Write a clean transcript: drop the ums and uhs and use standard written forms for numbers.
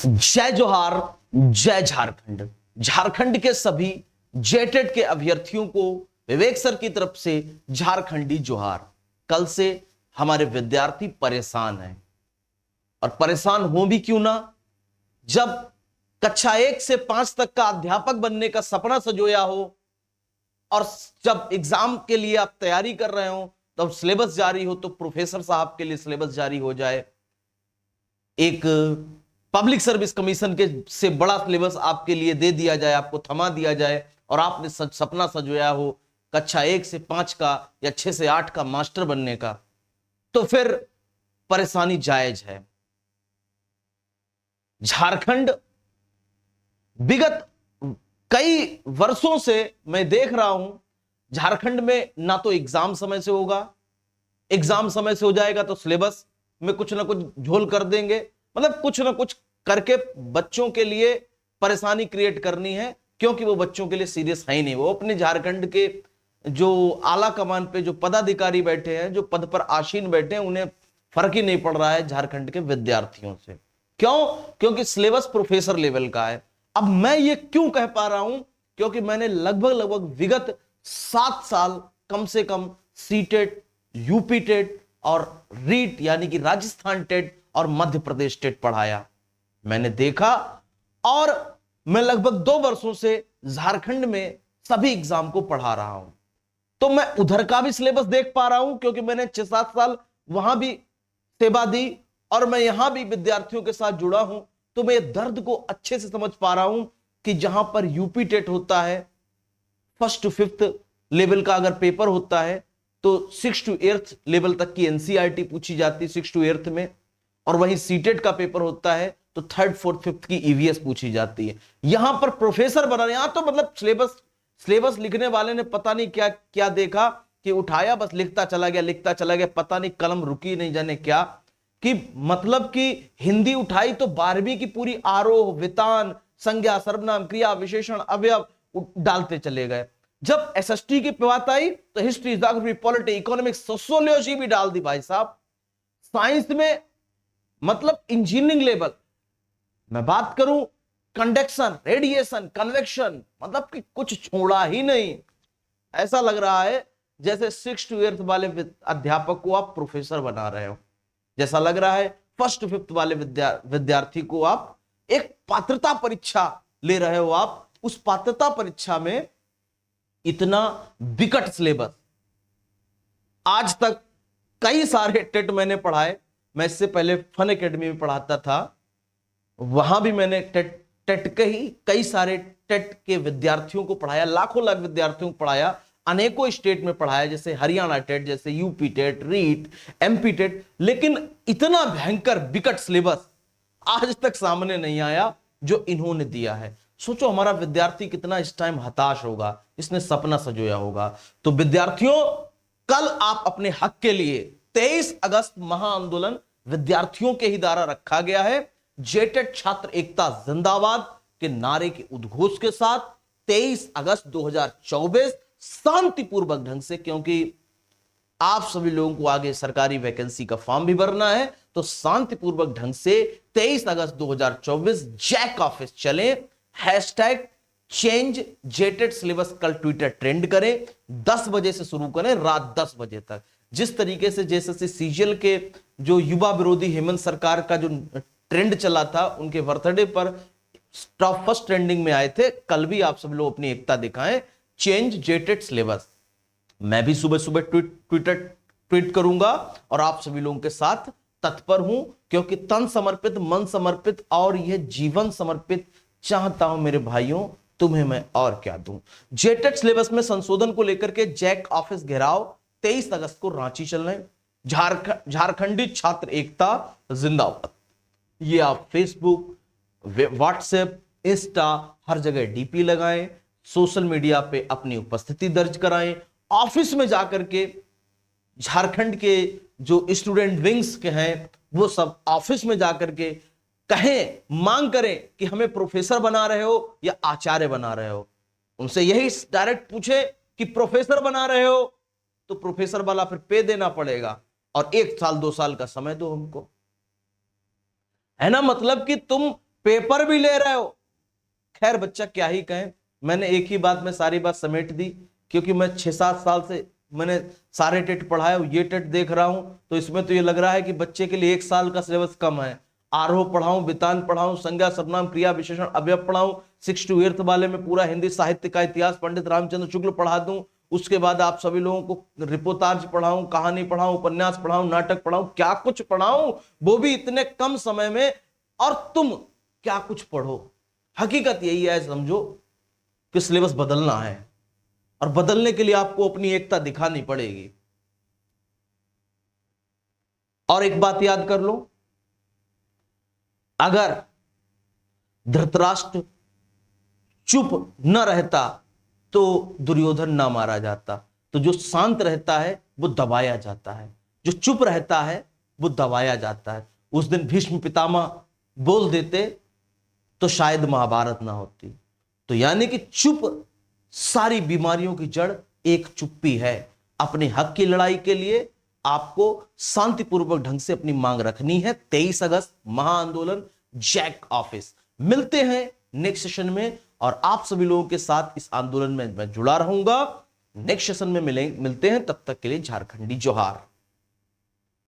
जय जोहार, जय झारखंड। झारखंड के सभी जेटेट के अभ्यर्थियों को विवेक सर की तरफ से झारखंडी जोहार। कल से हमारे विद्यार्थी परेशान हैं, और परेशान हो भी क्यों ना, जब कक्षा 1 से 5 तक का अध्यापक बनने का सपना सजोया हो और जब एग्जाम के लिए आप तैयारी कर रहे हो, तब सिलेबस जारी हो, तो प्रोफेसर साहब के लिए सिलेबस जारी हो जाए, एक पब्लिक सर्विस कमीशन के से बड़ा सिलेबस आपके लिए दे दिया जाए, आपको थमा दिया जाए, और आपने सपना सजोया हो कक्षा 1 से 5 का या 6 से 8 का मास्टर बनने का, तो फिर परेशानी जायज है। झारखंड विगत कई वर्षों से मैं देख रहा हूं, झारखंड में ना तो एग्जाम समय से होगा, एग्जाम समय से हो जाएगा तो सिलेबस में कुछ ना कुछ झोल कर देंगे, मतलब कुछ ना कुछ करके बच्चों के लिए परेशानी क्रिएट करनी है, क्योंकि वो बच्चों के लिए सीरियस है ही नहीं। वो अपने झारखंड के जो आला कमान पे जो पदाधिकारी बैठे हैं, जो पद पर आसीन बैठे हैं, उन्हें फर्क ही नहीं पड़ रहा है झारखंड के विद्यार्थियों से। क्यों? क्योंकि सिलेबस प्रोफेसर लेवल का है। अब मैं ये क्यों कह पा रहा हूं? क्योंकि मैंने लगभग विगत 7 साल कम से कम सीटेट, यूपी टेट और रीट यानी कि राजस्थान टेट और मध्य प्रदेश टेट पढ़ाया। मैंने देखा, और मैं लगभग 2 वर्षों से झारखंड में सभी एग्जाम को पढ़ा रहा हूं, तो मैं उधर का भी सिलेबस देख पा रहा हूं, क्योंकि मैंने 6-7 साल वहां भी सेवा दी और मैं यहां भी विद्यार्थियों के साथ जुड़ा हूं, तो मैं दर्द को अच्छे से समझ पा रहा हूं कि जहां पर यूपी टेट होता है, 1st to 5th लेवल का अगर पेपर होता है, तो 6 to 8th लेवल तक की एनसीईआरटी पूछी जाती है 6 to 8th में, और वहीं सीटेट का पेपर होता है तो 3rd, 4th, 5th की ईवीएस पूछी जाती है। यहां पर प्रोफेसर बना, यहां तो मतलब सिलेबस लिखने वाले ने पता नहीं क्या क्या देखा कि उठाया, बस लिखता चला गया, पता नहीं कलम रुकी नहीं जाने क्या, कि मतलब कि हिंदी उठाई तो 12वीं की पूरी आरोह, वितान, संज्ञा, सर्वनाम, क्रिया, विशेषण, अवयव डालते चले गए। जब एसएसटी की बात आई तो history, geography, polity, economics, sociology भी डाल दी भाई साहब। साइंस में मतलब इंजीनियरिंग लेवल मैं बात करूं, कंडक्शन, रेडिएशन, कन्वेक्शन, मतलब कि कुछ छोड़ा ही नहीं। ऐसा लग रहा है जैसे 6 to 8th वाले अध्यापक को आप प्रोफेसर बना रहे हो, जैसा लग रहा है 1st to 5th वाले विद्यार्थी को आप एक पात्रता परीक्षा ले रहे हो। आप उस पात्रता परीक्षा में इतना विकट सिलेबस, आज तक कई सारे टेट मैंने पढ़ाए। मैं इससे पहले फन एकेडमी में पढ़ाता था, वहां भी मैंने टेट के ही कई सारे टेट के विद्यार्थियों को पढ़ाया, लाखों लाख विद्यार्थियों को पढ़ाया, अनेकों स्टेट में पढ़ाया, जैसे हरियाणा टेट, जैसे UP TET, REET, MP TET. लेकिन इतना भयंकर विकट सिलेबस आज तक सामने नहीं आया जो इन्होंने दिया है। सोचो हमारा विद्यार्थी कितना इस टाइम हताश होगा, इसने सपना सजोया होगा। तो विद्यार्थियों, कल आप अपने हक के लिए 23 अगस्त महाआंदोलन विद्यार्थियों के ही द्वारा रखा गया है। जेटेट छात्र एकता जिंदाबाद के नारे के उद्घोष के साथ 23 अगस्त 2024 शांतिपूर्वक ढंग से, क्योंकि आप सभी लोगों को आगे सरकारी वैकेंसी का फॉर्म भी भरना है, तो शांतिपूर्वक ढंग से 23 अगस्त 2024 जैक ऑफिस चले, हैशटैग चेंज जेटेट सिलेबस कल ट्विटर ट्रेंड करें, 10 बजे से शुरू करें, रात 10 बजे तक। जिस तरीके से जैसे सीजीएल के जो युवा विरोधी हेमंत सरकार का जो ट्रेंड चला था, उनके बर्थडे पर टॉप फर्स्ट ट्रेंडिंग में आए थे, कल भी आप सब लोग अपनी एकता दिखाएं, चेंज जेटेट सिलेबस। मैं भी सुबह सुबह ट्वीट करूंगा और आप सभी लोगों के साथ तत्पर हूं, क्योंकि तन समर्पित, मन समर्पित और यह जीवन समर्पित चाहता हूं मेरे भाइयों, तुम्हें मैं और क्या दूं। जेटेट सिलेबस में संशोधन को लेकर के जैक ऑफिस घेराव 23 अगस्त को रांची चल रहे हैं। झारखंडी छात्र एकता जिंदाबाद। ये आप फेसबुक, व्हाट्सएप, इंस्टा, हर जगह डीपी लगाएं, सोशल मीडिया पे अपनी उपस्थिति दर्ज कराएं, ऑफिस में जाकर के झारखंड के जो स्टूडेंट विंग्स के हैं वो सब ऑफिस में जाकर के कहें, मांग करें कि हमें प्रोफेसर बना रहे हो या आचार्य बना रहे हो। उनसे यही डायरेक्ट पूछे कि प्रोफेसर बना रहे हो तो प्रोफेसर वाला फिर पे देना पड़ेगा, और 1 साल 2 साल का समय दो हमको, है ना। मतलब कि तुम पेपर भी ले रहे हो। खैर बच्चा क्या ही कहें, मैंने एक ही बात में सारी बात समेट दी, क्योंकि मैं 6-7 साल से मैंने सारे टेट पढ़ाया, ये टेट देख रहा हूं, तो इसमें तो ये लग रहा है कि बच्चे के लिए 1 साल का सिलेबस कम है। आरोह पढ़ाऊं, वितान पढ़ाऊं, संज्ञा सर्वनाम क्रिया विशेषण अवयव पढ़ाऊं, 6 to 8th वाले में पूरा हिंदी साहित्य का इतिहास पंडित रामचंद्र शुक्ल पढ़ा दूं, उसके बाद आप सभी लोगों को रिपोर्टाज पढ़ाऊं, कहानी पढ़ाऊं, उपन्यास पढ़ाऊं, नाटक पढ़ाऊं, क्या कुछ पढ़ाऊं, वो भी इतने कम समय में, और तुम क्या कुछ पढ़ो। हकीकत यही है, समझो कि सिलेबस बदलना है, और बदलने के लिए आपको अपनी एकता दिखानी पड़ेगी। और एक बात याद कर लो, अगर धृतराष्ट्र चुप न रहता तो दुर्योधन ना मारा जाता। तो जो शांत रहता है वो दबाया जाता है, जो चुप रहता है वो दबाया जाता है। उस दिन भीष्म पितामह बोल देते तो शायद महाभारत ना होती। तो यानी कि चुप सारी बीमारियों की जड़ एक चुप्पी है। अपने हक की लड़ाई के लिए आपको शांतिपूर्वक ढंग से अपनी मांग रखनी है। 23 अगस्त महाआंदोलन जैक ऑफिस। मिलते हैं नेक्स्ट सेशन में, और आप सभी लोगों के साथ इस आंदोलन में मैं जुड़ा रहूंगा। नेक्स्ट सेशन में मिलते हैं, तब तक के लिए झारखंडी जोहार।